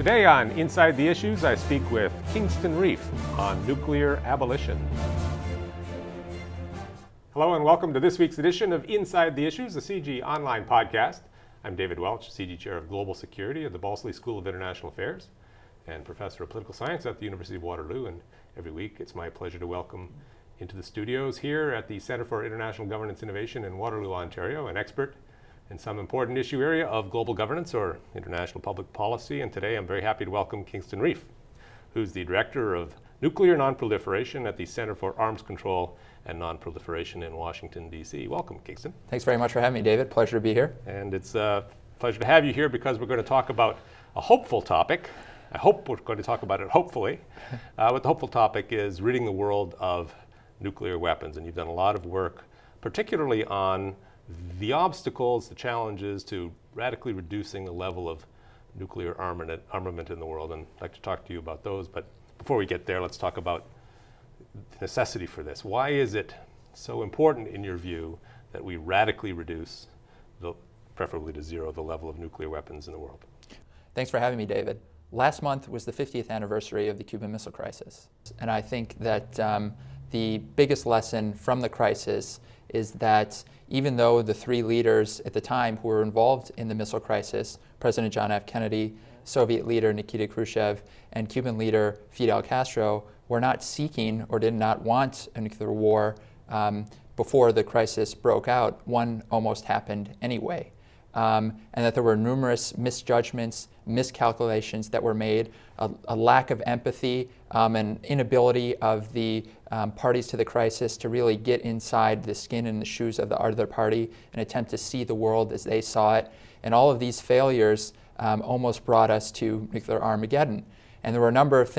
Today on Inside the Issues, I speak with Kingston Reif on nuclear abolition. Hello and welcome to this week's edition of Inside the Issues, the CG online podcast. I'm David Welch, CG Chair of Global Security at the Balsley School of International Affairs and Professor of Political Science at the University of Waterloo. And every week it's my pleasure to welcome into the studios here at the Center for International Governance Innovation in Waterloo, Ontario, an expert in some important issue area of global governance or international public policy. And today I'm very happy to welcome Kingston Reif, who's the Director of Nuclear Non-Proliferation at the Center for Arms Control and Non-Proliferation in Washington, D.C. Welcome, Kingston. Thanks very much for having me, David. Pleasure to be here. And it's a pleasure to have you here because we're going to talk about a hopeful topic. I hope we're going to talk about it hopefully. But the hopeful topic is ridding the world of nuclear weapons. And you've done a lot of work, particularly on the obstacles, the challenges to radically reducing the level of nuclear armament in the world. And I'd like to talk to you about those. But before we get there, let's talk about the necessity for this. Why is it so important, in your view, that we radically reduce, preferably to zero, the level of nuclear weapons in the world? Thanks for having me, David. Last month was the 50th anniversary of the Cuban Missile Crisis. And I think that the biggest lesson from the crisis is that even though the three leaders at the time who were involved in the missile crisis, President John F. Kennedy, Soviet leader Nikita Khrushchev, and Cuban leader Fidel Castro were not seeking or did not want a nuclear war before the crisis broke out, one almost happened anyway. And that there were numerous misjudgments, miscalculations that were made, a lack of empathy, an inability of the parties to the crisis to really get inside the skin and the shoes of the other party and attempt to see the world as they saw it. And all of these failures almost brought us to nuclear Armageddon. And there were a number of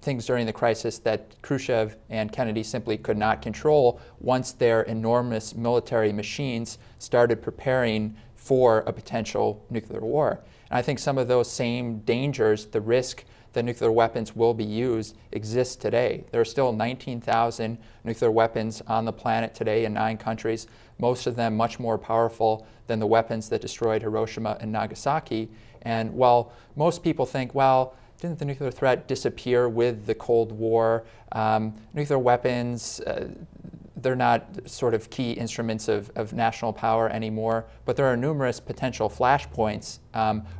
things during the crisis that Khrushchev and Kennedy simply could not control once their enormous military machines started preparing for a potential nuclear war. And I think some of those same dangers, the risk that nuclear weapons will be used, exists today. There are still 19,000 nuclear weapons on the planet today in 9 countries, most of them much more powerful than the weapons that destroyed Hiroshima and Nagasaki. And while most people think, well, didn't the nuclear threat disappear with the Cold War? Nuclear weapons, they're not sort of key instruments of national power anymore, but there are numerous potential flashpoints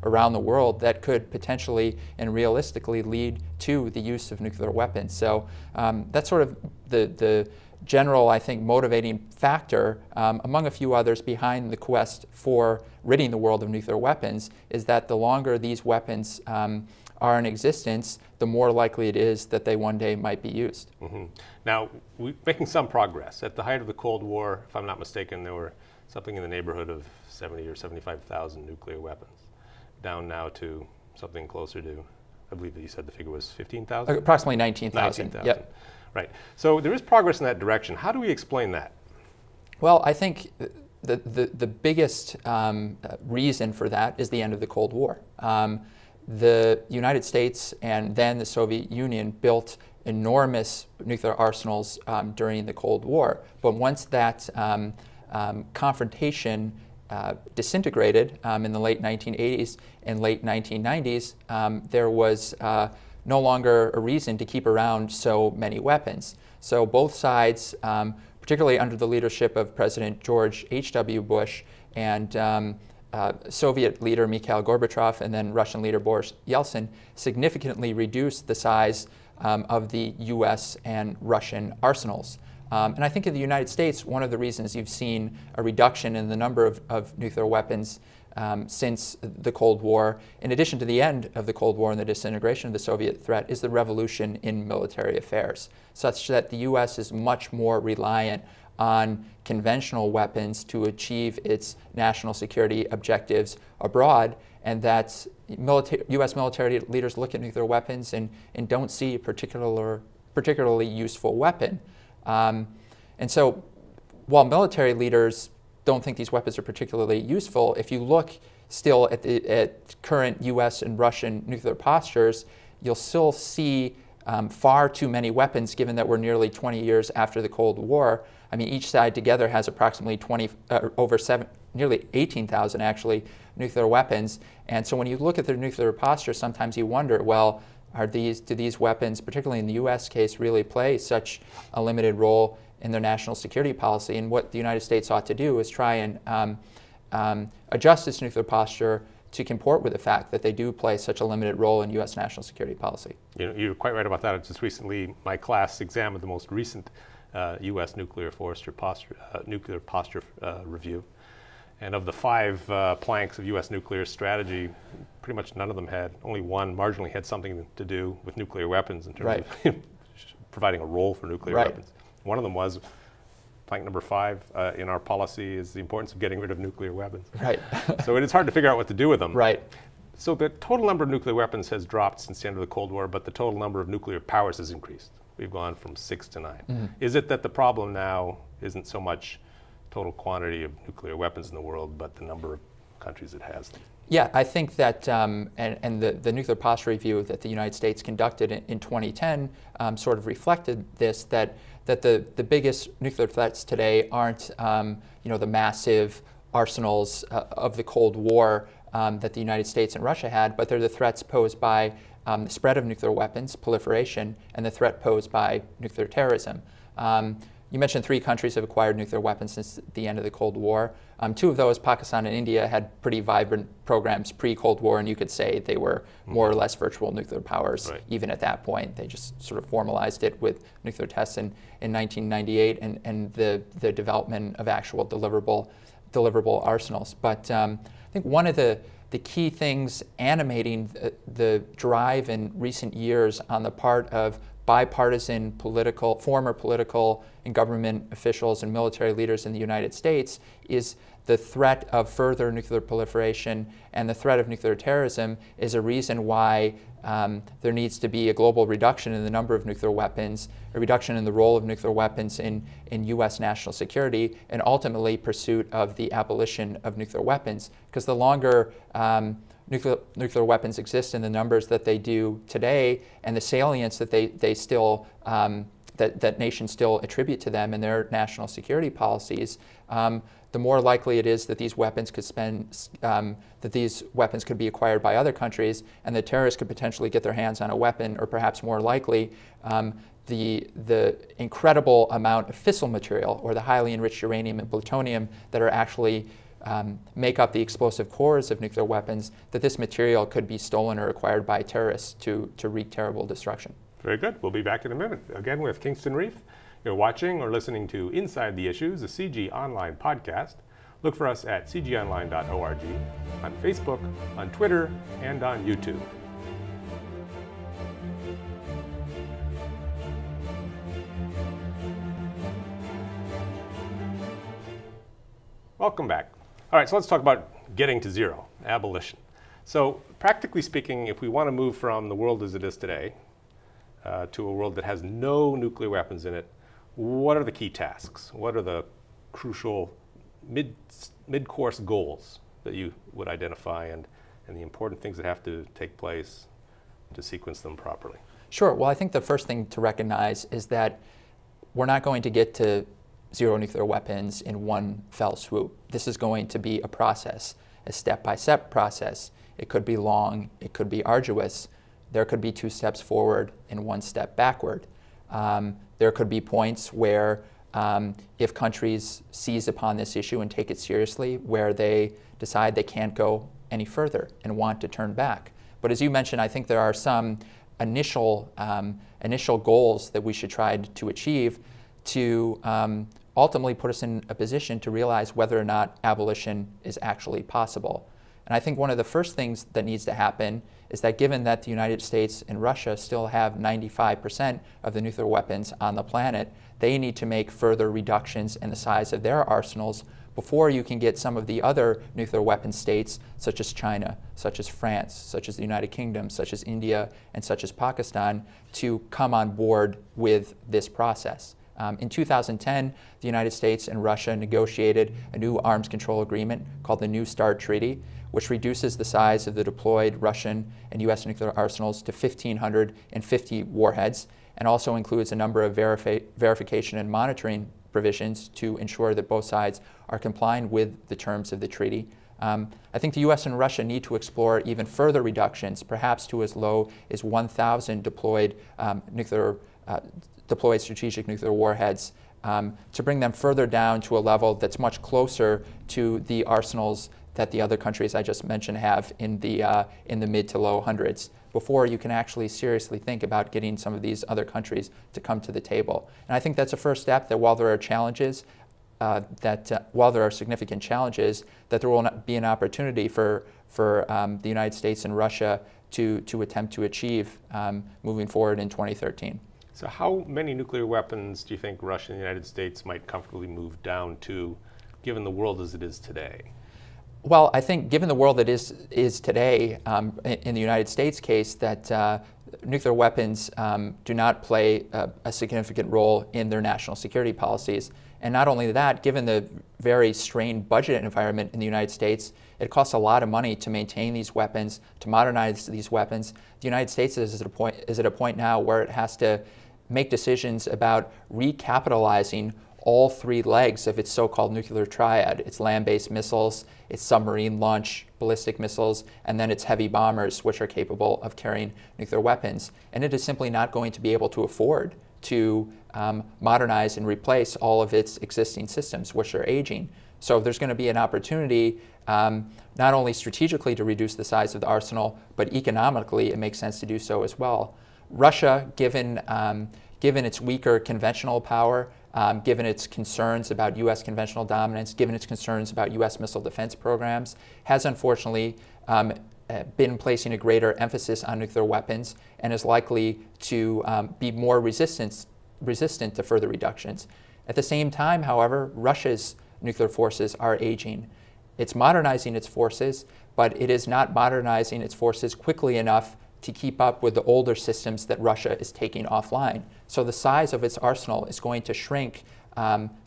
around the world that could potentially and realistically lead to the use of nuclear weapons. So that's sort of the general, I think, motivating factor, among a few others, behind the quest for ridding the world of nuclear weapons, is that the longer these weapons are in existence, the more likely it is that they one day might be used. Mm-hmm. Now, we're making some progress. At the height of the Cold War, if I'm not mistaken, there were something in the neighborhood of 70 or 75,000 nuclear weapons, down now to something closer to, I believe that you said the figure was 15,000? Approximately 19,000. 19,000. Yep. Right. So there is progress in that direction. How do we explain that? Well, I think the biggest reason for that is the end of the Cold War. The United States and then the Soviet Union built enormous nuclear arsenals during the Cold War. But once that confrontation disintegrated in the late 1980s and late 1990s, there was no longer a reason to keep around so many weapons. So both sides, particularly under the leadership of President George H.W. Bush and Soviet leader Mikhail Gorbachev and then Russian leader Boris Yeltsin, significantly reduced the size of the U.S. and Russian arsenals. And I think in the United States, one of the reasons you've seen a reduction in the number of nuclear weapons since the Cold War, in addition to the end of the Cold War and the disintegration of the Soviet threat, is the revolution in military affairs, such that the U.S. is much more reliant on conventional weapons to achieve its national security objectives abroad, and that U.S. military leaders look at nuclear weapons and don't see a particularly useful weapon. And so while military leaders don't think these weapons are particularly useful, if you look still at current U.S. and Russian nuclear postures, you'll still see far too many weapons, given that we're nearly 20 years after the Cold War. I mean, each side together has approximately nearly 18,000 actually, nuclear weapons. And so when you look at their nuclear posture, sometimes you wonder, well, do these weapons, particularly in the US case, really play such a limited role in their national security policy? And what the United States ought to do is try and adjust its nuclear posture to comport with the fact that they do play such a limited role in U.S. national security policy. You're quite right about that. Just recently, my class examined the most recent U.S. nuclear posture review. And of the 5 planks of U.S. nuclear strategy, pretty much none of them only one marginally had something to do with nuclear weapons in terms of providing a role for nuclear weapons. One of them was, plank number 5 in our policy is the importance of getting rid of nuclear weapons. Right. So it is hard to figure out what to do with them. Right. So the total number of nuclear weapons has dropped since the end of the Cold War, but the total number of nuclear powers has increased. We've gone from 6 to 9. Mm-hmm. Is it that the problem now isn't so much total quantity of nuclear weapons in the world, but the number of countries it has them? Yeah, I think that, and the nuclear posture review that the United States conducted in 2010 sort of reflected this, that the biggest nuclear threats today aren't the massive arsenals of the Cold War that the United States and Russia had, but they're the threats posed by the spread of nuclear weapons, proliferation, and the threat posed by nuclear terrorism. You mentioned 3 countries have acquired nuclear weapons since the end of the Cold War. 2 of those, Pakistan and India, had pretty vibrant programs pre-Cold War, and you could say they were more or less virtual nuclear powers even at that point. They just sort of formalized it with nuclear tests in 1998 and the development of actual deliverable arsenals. But I think one of the key things animating the drive in recent years on the part of bipartisan former political and government officials and military leaders in the United States is the threat of further nuclear proliferation, and the threat of nuclear terrorism is a reason why there needs to be a global reduction in the number of nuclear weapons, a reduction in the role of nuclear weapons in U.S. national security, and ultimately pursuit of the abolition of nuclear weapons. Because the longer nuclear weapons exist in the numbers that they do today, and the salience that they still that nations still attribute to them in their national security policies, the more likely it is that these weapons could be acquired by other countries, and the terrorists could potentially get their hands on a weapon, or perhaps more likely, the incredible amount of fissile material, or the highly enriched uranium and plutonium that are actually make up the explosive cores of nuclear weapons, that this material could be stolen or acquired by terrorists to wreak terrible destruction. Very good. We'll be back in a minute. Again with Kingston Reif. You're watching or listening to Inside the Issues, a CG Online podcast. Look for us at cgonline.org, on Facebook, on Twitter, and on YouTube. Welcome back. All right, so let's talk about getting to zero, abolition. So practically speaking, if we want to move from the world as it is today to a world that has no nuclear weapons in it, what are the key tasks? What are the crucial mid-course goals that you would identify, and the important things that have to take place to sequence them properly? Sure. Well, I think the first thing to recognize is that we're not going to get to zero nuclear weapons in one fell swoop. This is going to be a process, a step-by-step process. It could be long, it could be arduous. There could be 2 steps forward and 1 step backward. There could be points where if countries seize upon this issue and take it seriously, where they decide they can't go any further and want to turn back. But as you mentioned, I think there are some initial goals that we should try to achieve to ultimately put us in a position to realize whether or not abolition is actually possible. And I think one of the first things that needs to happen is that, given that the United States and Russia still have 95% of the nuclear weapons on the planet, they need to make further reductions in the size of their arsenals before you can get some of the other nuclear weapon states, such as China, such as France, such as the United Kingdom, such as India, and such as Pakistan, to come on board with this process. In 2010, the United States and Russia negotiated a new arms control agreement called the New START Treaty, which reduces the size of the deployed Russian and U.S. nuclear arsenals to 1,550 warheads, and also includes a number of verification and monitoring provisions to ensure that both sides are complying with the terms of the treaty. I think the U.S. and Russia need to explore even further reductions, perhaps to as low as 1,000 deployed strategic nuclear warheads, to bring them further down to a level that's much closer to the arsenals that the other countries I just mentioned have in the mid to low hundreds, before you can actually seriously think about getting some of these other countries to come to the table. And I think that's a first step, that while there are challenges, while there are significant challenges, that there will not be an opportunity for the United States and Russia to attempt to achieve moving forward in 2013. So how many nuclear weapons do you think Russia and the United States might comfortably move down to, given the world as it is today? Well, I think given the world that is today, in the United States case, that nuclear weapons do not play a significant role in their national security policies. And not only that, given the very strained budget environment in the United States, it costs a lot of money to maintain these weapons, to modernize these weapons. The United States is at a point now where it has to make decisions about recapitalizing all three legs of its so-called nuclear triad: its land-based missiles, its submarine launch ballistic missiles, and then its heavy bombers, which are capable of carrying nuclear weapons. And it is simply not going to be able to afford to modernize and replace all of its existing systems, which are aging. So there's going to be an opportunity not only strategically to reduce the size of the arsenal, but economically it makes sense to do so as well. Russia, given its weaker conventional power, given its concerns about U.S. conventional dominance, given its concerns about U.S. missile defense programs, has unfortunately been placing a greater emphasis on nuclear weapons and is likely to be more resistant to further reductions. At the same time, however, Russia's nuclear forces are aging. It's modernizing its forces, but it is not modernizing its forces quickly enough to keep up with the older systems that Russia is taking offline. So the size of its arsenal is going to shrink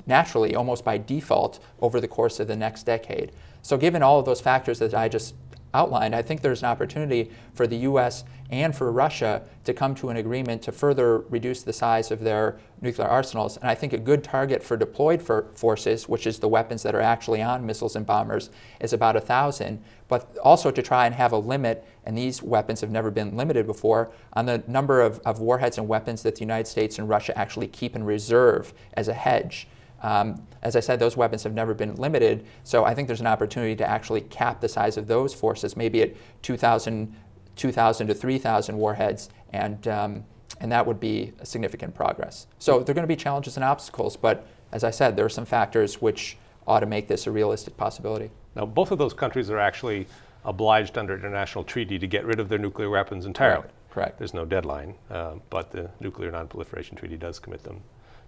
naturally, almost by default, over the course of the next decade. So given all of those factors that I just outlined, I think there's an opportunity for the U.S. and for Russia to come to an agreement to further reduce the size of their nuclear arsenals. And I think a good target for deployed forces, which is the weapons that are actually on missiles and bombers, is about 1,000. But also to try and have a limit, and these weapons have never been limited before, on the number of warheads and weapons that the United States and Russia actually keep in reserve as a hedge. As I said, those weapons have never been limited, so I think there's an opportunity to actually cap the size of those forces, maybe at 2,000 to 3,000 warheads, and that would be a significant progress. So there are going to be challenges and obstacles, but as I said, there are some factors which ought to make this a realistic possibility. Now, both of those countries are actually obliged under international treaty to get rid of their nuclear weapons entirely. Correct. There's no deadline, but the Nuclear Non-Proliferation Treaty does commit them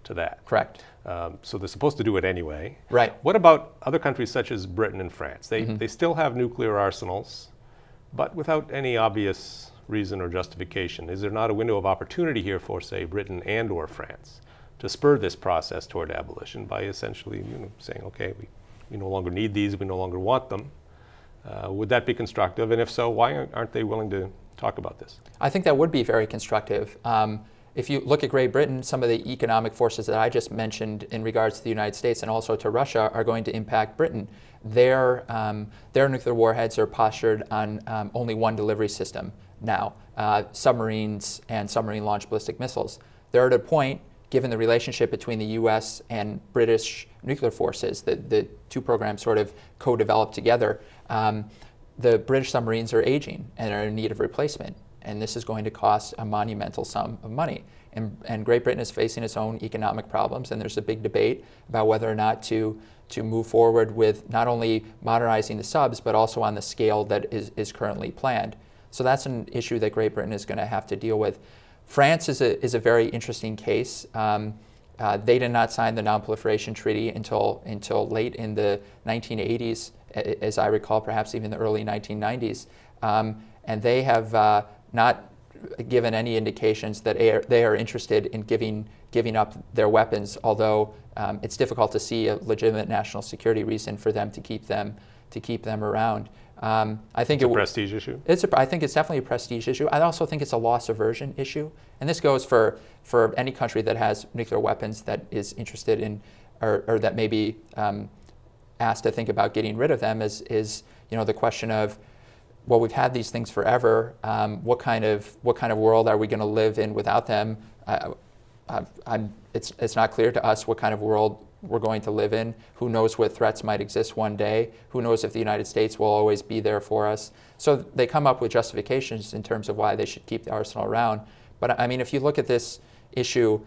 to that. Correct. So they're supposed to do it anyway. Right. What about other countries such as Britain and France? They still have nuclear arsenals, but without any obvious reason or justification. Is there not a window of opportunity here for, say, Britain and or France to spur this process toward abolition by essentially saying, okay, we no longer need these, we no longer want them? Would that be constructive? And if so, why aren't they willing to talk about this? I think that would be very constructive. If you look at Great Britain, some of the economic forces that I just mentioned in regards to the United States and also to Russia are going to impact Britain. Their nuclear warheads are postured on only one delivery system now, submarines and submarine-launched ballistic missiles. They're at a point, given the relationship between the U.S. and British nuclear forces, the two programs sort of co-developed together, the British submarines are aging and are in need of replacement. And this is going to cost a monumental sum of money. And Great Britain is facing its own economic problems, and there's a big debate about whether or not to move forward with not only modernizing the subs, but also on the scale that is currently planned. So that's an issue that Great Britain is going to have to deal with. France is a very interesting case. They did not sign the Non-Proliferation Treaty until late in the 1980s, as I recall, perhaps even the early 1990s. And they have not given any indications that they are interested in giving up their weapons, although it's difficult to see a legitimate national security reason for them to keep them around. I think it's a prestige issue? I think it's definitely a prestige issue. I also think it's a loss aversion issue. And this goes for any country that has nuclear weapons that is interested in, or that may be asked to think about getting rid of them is the question of, well, we've had these things forever. What kind of world are we going to live in without them? It's not clear to us what kind of world we're going to live in. Who knows what threats might exist one day? Who knows if the United States will always be there for us? So they come up with justifications in terms of why they should keep the arsenal around. But I mean, if you look at this issue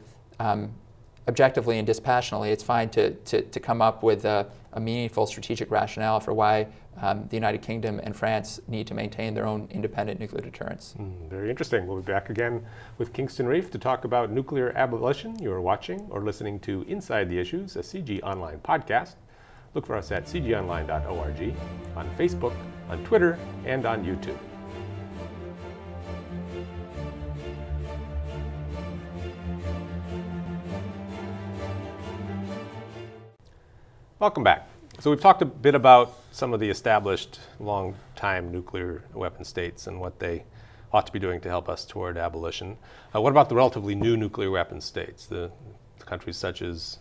objectively and dispassionately, it's fine to come up with a meaningful strategic rationale for why the United Kingdom and France need to maintain their own independent nuclear deterrence. Very interesting. We'll be back again with Kingston Reif to talk about nuclear abolition. You are watching or listening to Inside the Issues, a CG Online podcast. Look for us at cgonline.org, on Facebook, on Twitter, and on YouTube. Welcome back. So we've talked a bit about some of the established long-time nuclear weapon states and what they ought to be doing to help us toward abolition. What about the relatively new nuclear weapon states, the countries such as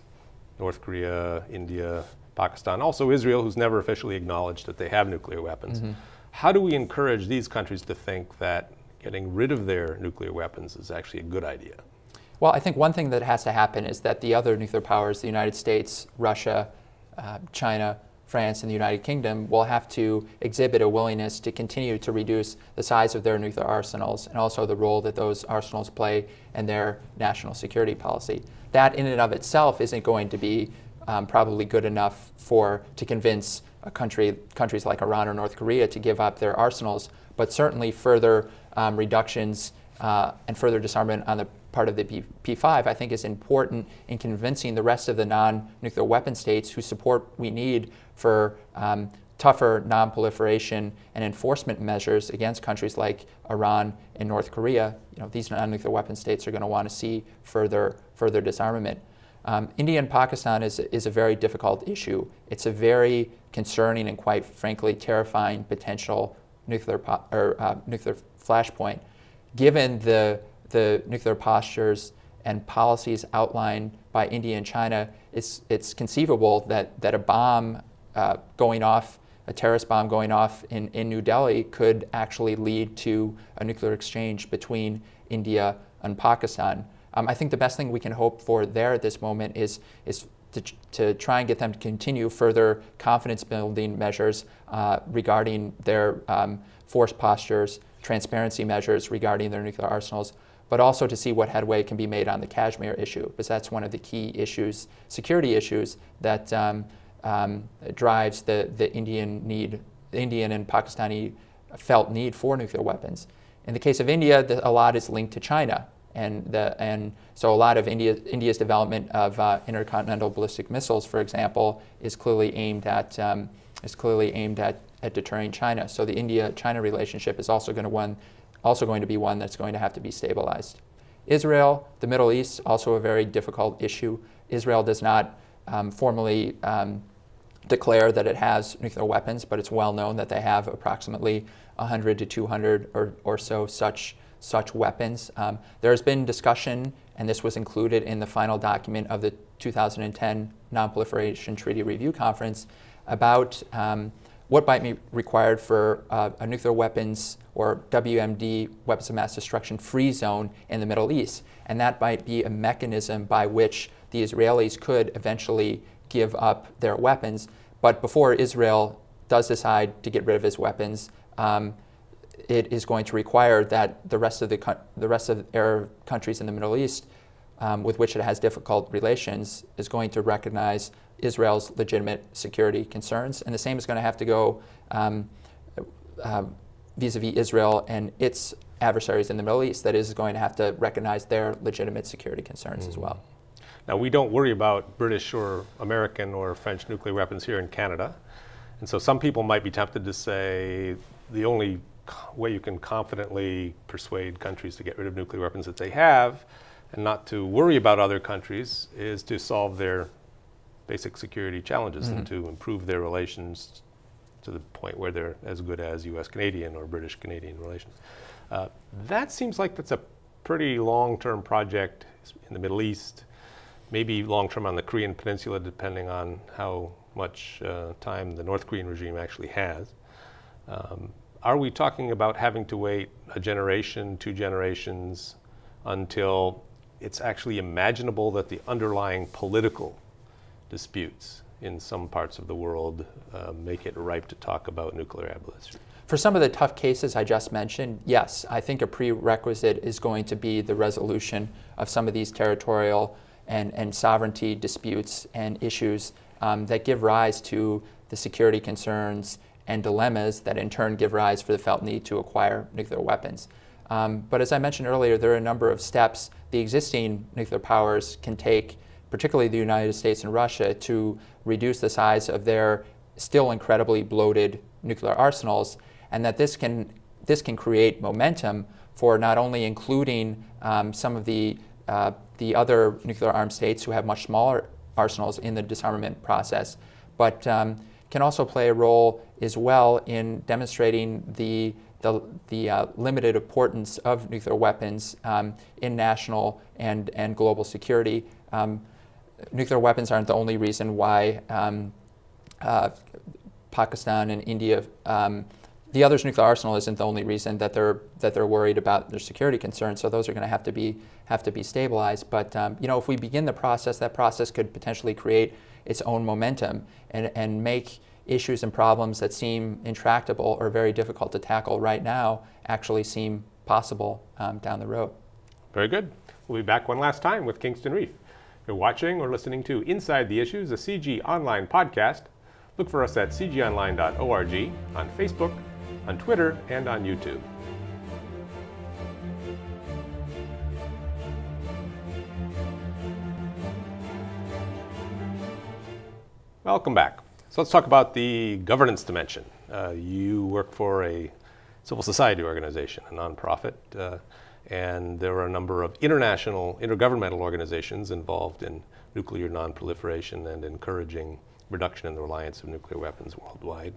North Korea, India, Pakistan, also Israel, who's never officially acknowledged that they have nuclear weapons? Mm-hmm. How do we encourage these countries to think that getting rid of their nuclear weapons is actually a good idea? Well, I think one thing that has to happen is that the other nuclear powers, the United States, Russia, China, France, and the United Kingdom will have to exhibit a willingness to continue to reduce the size of their nuclear arsenals and also the role that those arsenals play in their national security policy. That in and of itself isn't going to be probably good enough to convince countries like Iran or North Korea to give up their arsenals, but certainly further reductions and further disarmament on the part of the P5, I think, is important in convincing the rest of the non-nuclear weapon states whose support we need for tougher non-proliferation and enforcement measures against countries like Iran and North Korea. These non-nuclear weapon states are going to want to see further disarmament. India and Pakistan is a very difficult issue. It's a very concerning and, quite frankly, terrifying potential nuclear flashpoint. Given the nuclear postures and policies outlined by India and China, it's conceivable that a bomb going off, a terrorist bomb going off in New Delhi could actually lead to a nuclear exchange between India and Pakistan. I think the best thing we can hope for there at this moment is to try and get them to continue further confidence-building measures regarding their force postures, transparency measures regarding their nuclear arsenals, but also to see what headway can be made on the Kashmir issue, because that's one of the key issues, security issues, that drives the Indian and Pakistani felt need for nuclear weapons. In the case of India, a lot is linked to China, and so a lot of India's development of intercontinental ballistic missiles, for example, is clearly aimed at deterring China. So the India-China relationship is also going to be one that's going to have to be stabilized. Israel, the Middle East, also a very difficult issue. Israel does not formally declare that it has nuclear weapons, but it's well known that they have approximately 100 to 200 or so such weapons. There has been discussion, and this was included in the final document of the 2010 Non-Proliferation Treaty Review Conference, about what might be required for a nuclear weapons or WMD, weapons of mass destruction, free zone in the Middle East. And that might be a mechanism by which the Israelis could eventually give up their weapons. But before Israel does decide to get rid of its weapons, it is going to require that the rest of the Arab countries in the Middle East, with which it has difficult relations, is going to recognize Israel's legitimate security concerns. And the same is going to have to go vis-a-vis Israel and its adversaries in the Middle East. That is going to have to recognize their legitimate security concerns as well. Now, we don't worry about British or American or French nuclear weapons here in Canada. And so some people might be tempted to say the only way you can confidently persuade countries to get rid of nuclear weapons that they have and not to worry about other countries is to solve their basic security challenges and to improve their relations to the point where they're as good as U.S.-Canadian or British-Canadian relations. That seems like that's a pretty long-term project in the Middle East, maybe long-term on the Korean Peninsula, depending on how much time the North Korean regime actually has. Are we talking about having to wait a generation, 2 generations, until it's actually imaginable that the underlying political disputes in some parts of the world make it ripe to talk about nuclear abolition? For some of the tough cases I just mentioned, yes, I think a prerequisite is going to be the resolution of some of these territorial and sovereignty disputes and issues that give rise to the security concerns and dilemmas that in turn give rise for the felt need to acquire nuclear weapons. But as I mentioned earlier, there are a number of steps the existing nuclear powers can take, particularly the United States and Russia, to reduce the size of their still incredibly bloated nuclear arsenals, and that this can create momentum for not only including some of the other nuclear armed states who have much smaller arsenals in the disarmament process, but can also play a role as well in demonstrating the limited importance of nuclear weapons in national and global security. Nuclear weapons aren't the only reason why Pakistan and India, the other's nuclear arsenal isn't the only reason that they're worried about their security concerns. So those are going to have to be stabilized. But you know, if we begin the process, that process could potentially create its own momentum and make issues and problems that seem intractable or very difficult to tackle right now actually seem possible down the road. Very good. We'll be back one last time with Kingston Reif. You're watching or listening to Inside the Issues, a CG Online podcast. Look for us at cgonline.org, on Facebook, on Twitter, and on YouTube. Welcome back. So let's talk about the governance dimension. You work for a civil society organization, a nonprofit, and there are a number of intergovernmental organizations involved in nuclear non-proliferation and encouraging reduction in the reliance of nuclear weapons worldwide.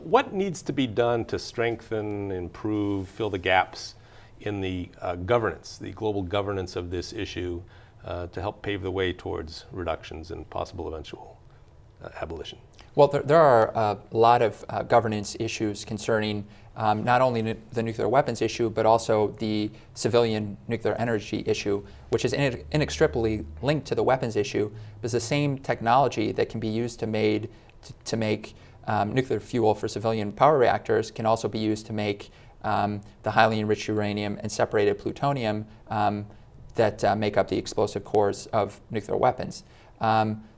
What needs to be done to strengthen, improve, fill the gaps in the governance, the global governance of this issue to help pave the way towards reductions and possible eventual abolition? Well, there are a lot of governance issues concerning not only the nuclear weapons issue, but also the civilian nuclear energy issue, which is inextricably linked to the weapons issue, because the same technology that can be used to make nuclear fuel for civilian power reactors can also be used to make the highly enriched uranium and separated plutonium that make up the explosive cores of nuclear weapons.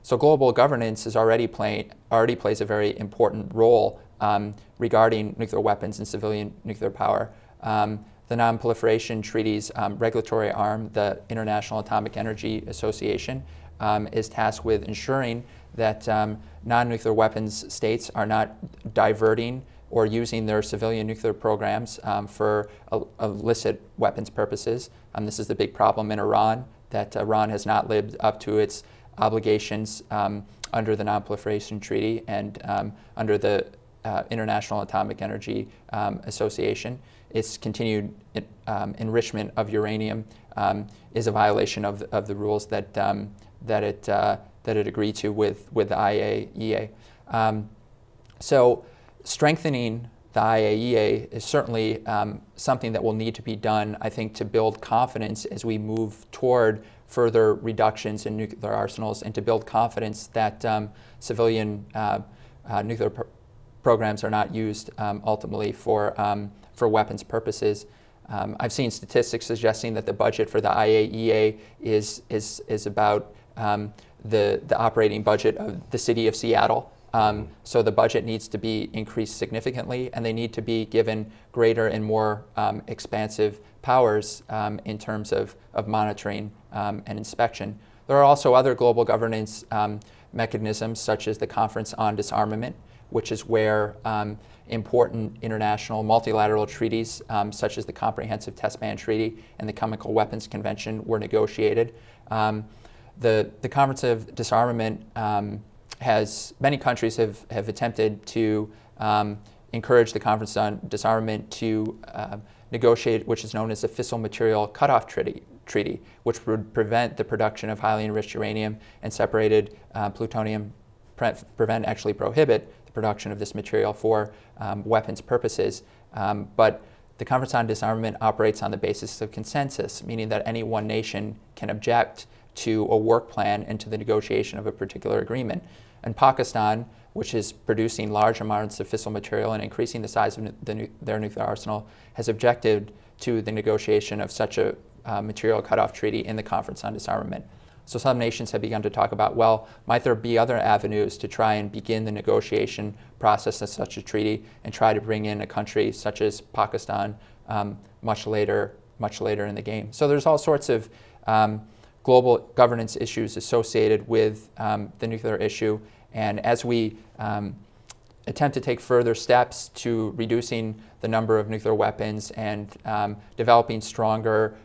So global governance is already plays a very important role regarding nuclear weapons and civilian nuclear power. The Non-Proliferation Treaty's regulatory arm, the International Atomic Energy Association, is tasked with ensuring that non-nuclear weapons states are not diverting or using their civilian nuclear programs for illicit weapons purposes. This is the big problem in Iran, that Iran has not lived up to its obligations under the Non-Proliferation Treaty and under the International Atomic Energy Association. Its continued enrichment of uranium is a violation of the rules that it agreed to with the IAEA. So strengthening the IAEA is certainly something that will need to be done, I think, to build confidence as we move toward further reductions in nuclear arsenals and to build confidence that civilian nuclear programs are not used ultimately for weapons purposes. I've seen statistics suggesting that the budget for the IAEA is about the operating budget of the city of Seattle. So the budget needs to be increased significantly, and they need to be given greater and more expansive powers in terms of monitoring and inspection. There are also other global governance mechanisms, such as the Conference on Disarmament, which is where important international multilateral treaties, such as the Comprehensive Test Ban Treaty and the Chemical Weapons Convention, were negotiated. The Conference of Disarmament many countries have attempted to encourage the Conference on Disarmament to negotiate, which is known as the Fissile Material Cutoff Treaty, which would prevent the production of highly enriched uranium and separated plutonium, actually prohibit the production of this material for weapons purposes. But the Conference on Disarmament operates on the basis of consensus, meaning that any one nation can object to a work plan and to the negotiation of a particular agreement. And Pakistan, which is producing large amounts of fissile material and increasing the size of their nuclear arsenal, has objected to the negotiation of such a material cutoff treaty in the Conference on Disarmament. So some nations have begun to talk about, well, might there be other avenues to try and begin the negotiation process of such a treaty and try to bring in a country such as Pakistan much later in the game. So there's all sorts of global governance issues associated with the nuclear issue. And as we attempt to take further steps to reducing the number of nuclear weapons and developing stronger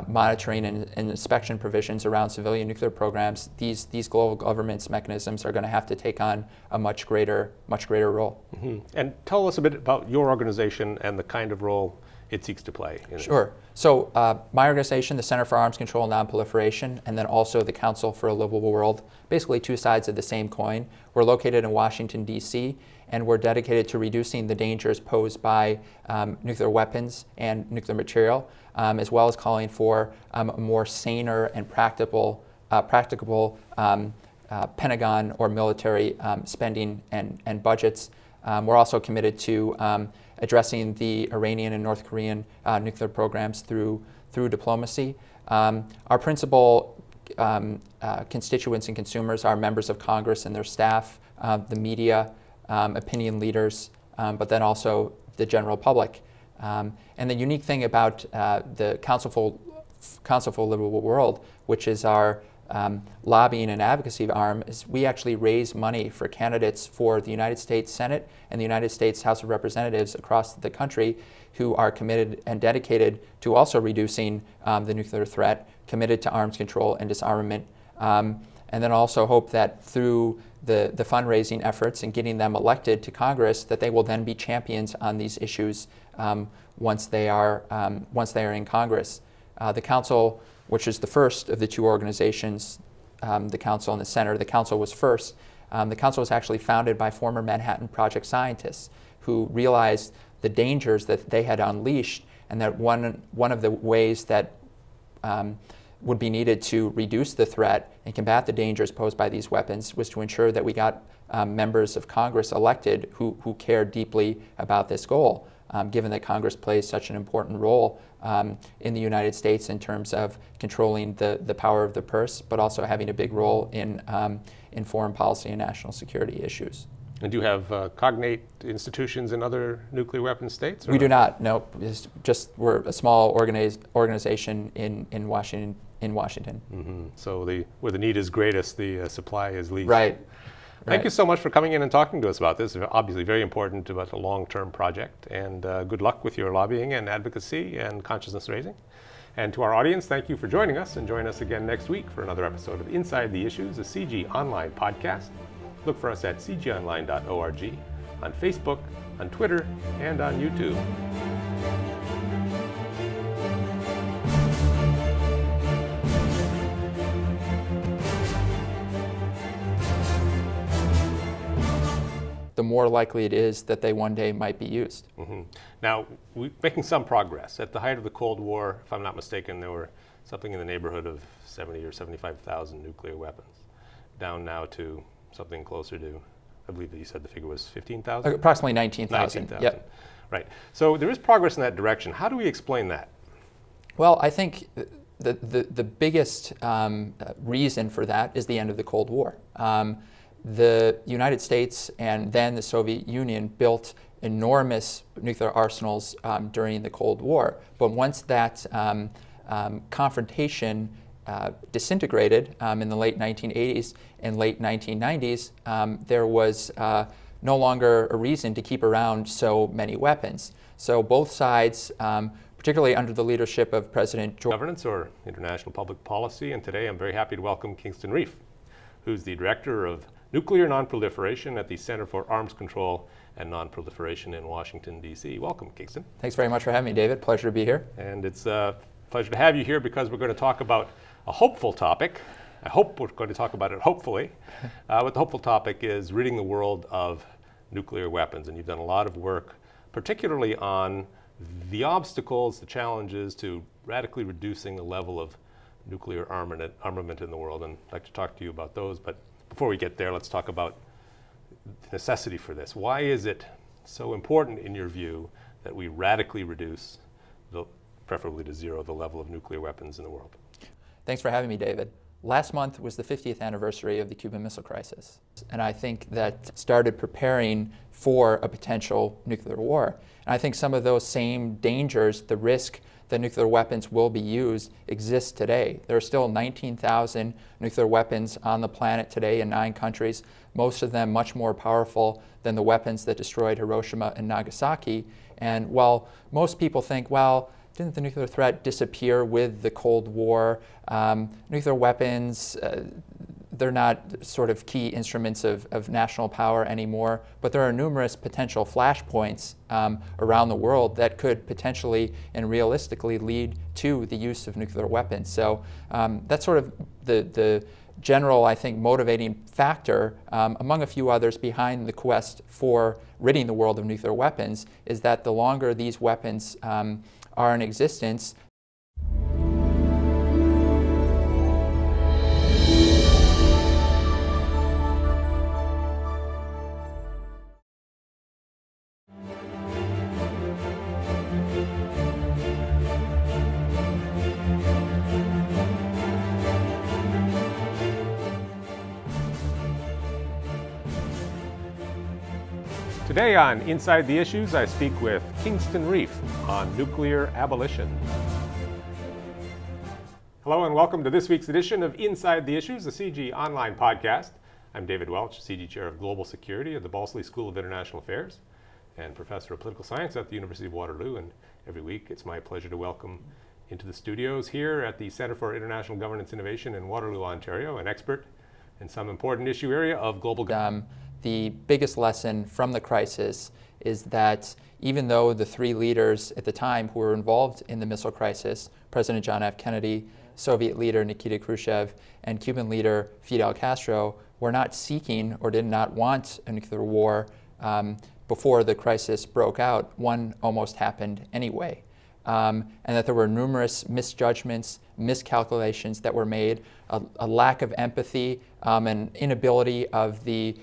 monitoring and inspection provisions around civilian nuclear programs, these global governance mechanisms are going to have to take on a much greater role. Mm-hmm. And tell us a bit about your organization and the kind of role it seeks to play. Sure. So my organization, the Center for Arms Control and Non-Proliferation, and then also the Council for a Livable World, basically two sides of the same coin. We're located in Washington, D.C., and we're dedicated to reducing the dangers posed by nuclear weapons and nuclear material, as well as calling for a more saner and practicable Pentagon or military spending and budgets. We're also committed to addressing the Iranian and North Korean nuclear programs through diplomacy. Our principal constituents and consumers are members of Congress and their staff, the media, opinion leaders, but then also the general public. And the unique thing about the Council for a Livable World, which is our lobbying and advocacy arm, is we actually raise money for candidates for the United States Senate and the United States House of Representatives across the country who are committed and dedicated to also reducing the nuclear threat, committed to arms control and disarmament, and then also hope that through the fundraising efforts and getting them elected to Congress, that they will then be champions on these issues once they are in Congress. The Council, which is the first of the two organizations, the Council and the Center. The Council was first. The Council was actually founded by former Manhattan Project scientists who realized the dangers that they had unleashed, and that one of the ways that would be needed to reduce the threat and combat the dangers posed by these weapons was to ensure that we got members of Congress elected who cared deeply about this goal, given that Congress plays such an important role in the United States in terms of controlling the power of the purse, but also having a big role in foreign policy and national security issues. And do you have cognate institutions in other nuclear weapon states? We do not. No, we're a small organization in Washington. Mm-hmm. So where the need is greatest, the supply is least. Right. Thank you so much for coming in and talking to us about this. Obviously very important about a long-term project. And good luck with your lobbying and advocacy and consciousness raising. And to our audience, thank you for joining us, and join us again next week for another episode of Inside the Issues, a CG Online podcast. Look for us at cgonline.org, on Facebook, on Twitter, and on YouTube. The more likely it is that they one day might be used. Mm-hmm. Now, we're making some progress. At the height of the Cold War, if I'm not mistaken, there were something in the neighborhood of 70 or 75,000 nuclear weapons, down now to something closer to, I believe that you said the figure was 15,000? Approximately 19,000. 19,000. Yep. Right. So there is progress in that direction. How do we explain that? Well, I think the biggest reason for that is the end of the Cold War. The United States and then the Soviet Union built enormous nuclear arsenals during the Cold War. But once that confrontation disintegrated in the late 1980s and late 1990s, there was no longer a reason to keep around so many weapons. So both sides, particularly under the leadership of President George. Governance or international public policy, and today I'm very happy to welcome Kingston Reif. who's the Director of Nuclear Non-Proliferation at the Center for Arms Control and Non-Proliferation in Washington, D.C. Welcome, Kingston. Thanks very much for having me, David. Pleasure to be here. And it's a pleasure to have you here because we're going to talk about a hopeful topic. I hope we're going to talk about it hopefully. But the hopeful topic is ridding the world of nuclear weapons. And you've done a lot of work, particularly on the obstacles, the challenges to radically reducing the level of nuclear armament in the world. And I'd like to talk to you about those. But before we get there, let's talk about the necessity for this. Why is it so important, in your view, that we radically reduce, preferably to zero, the level of nuclear weapons in the world? Thanks for having me, David. Last month was the 50th anniversary of the Cuban Missile Crisis, and I think that started preparing for a potential nuclear war. And I think some of those same dangers, the risk that nuclear weapons will be used, exists today. There are still 19,000 nuclear weapons on the planet today in 9 countries, most of them much more powerful than the weapons that destroyed Hiroshima and Nagasaki. And while most people think, well, didn't the nuclear threat disappear with the Cold War? Nuclear weapons, they're not sort of key instruments of national power anymore, but there are numerous potential flashpoints around the world that could potentially and realistically lead to the use of nuclear weapons. So that's sort of the general, I think, motivating factor, among a few others, behind the quest for ridding the world of nuclear weapons, is that the longer these weapons are in existence, Today on Inside the Issues, I speak with Kingston Reif on nuclear abolition. Hello and welcome to this week's edition of Inside the Issues, the CG online podcast. I'm David Welch, CG Chair of Global Security at the Balsillie School of International Affairs and Professor of Political Science at the University of Waterloo. And every week it's my pleasure to welcome into the studios here at the Center for International Governance Innovation in Waterloo, Ontario, an expert in some important issue area of global governance. The biggest lesson from the crisis is that even though the 3 leaders at the time who were involved in the missile crisis, President John F. Kennedy, Soviet leader Nikita Khrushchev, and Cuban leader Fidel Castro, were not seeking or did not want a nuclear war before the crisis broke out, one almost happened anyway. And that there were numerous misjudgments, miscalculations that were made, a lack of empathy, an inability of the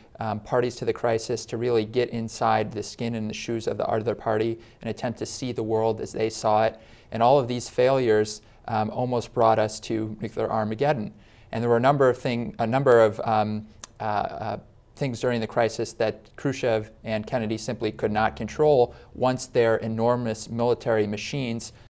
parties to the crisis to really get inside the skin and the shoes of the other party and attempt to see the world as they saw it. And all of these failures almost brought us to nuclear Armageddon. And there were a number of things during the crisis that Khrushchev and Kennedy simply could not control once their enormous military machines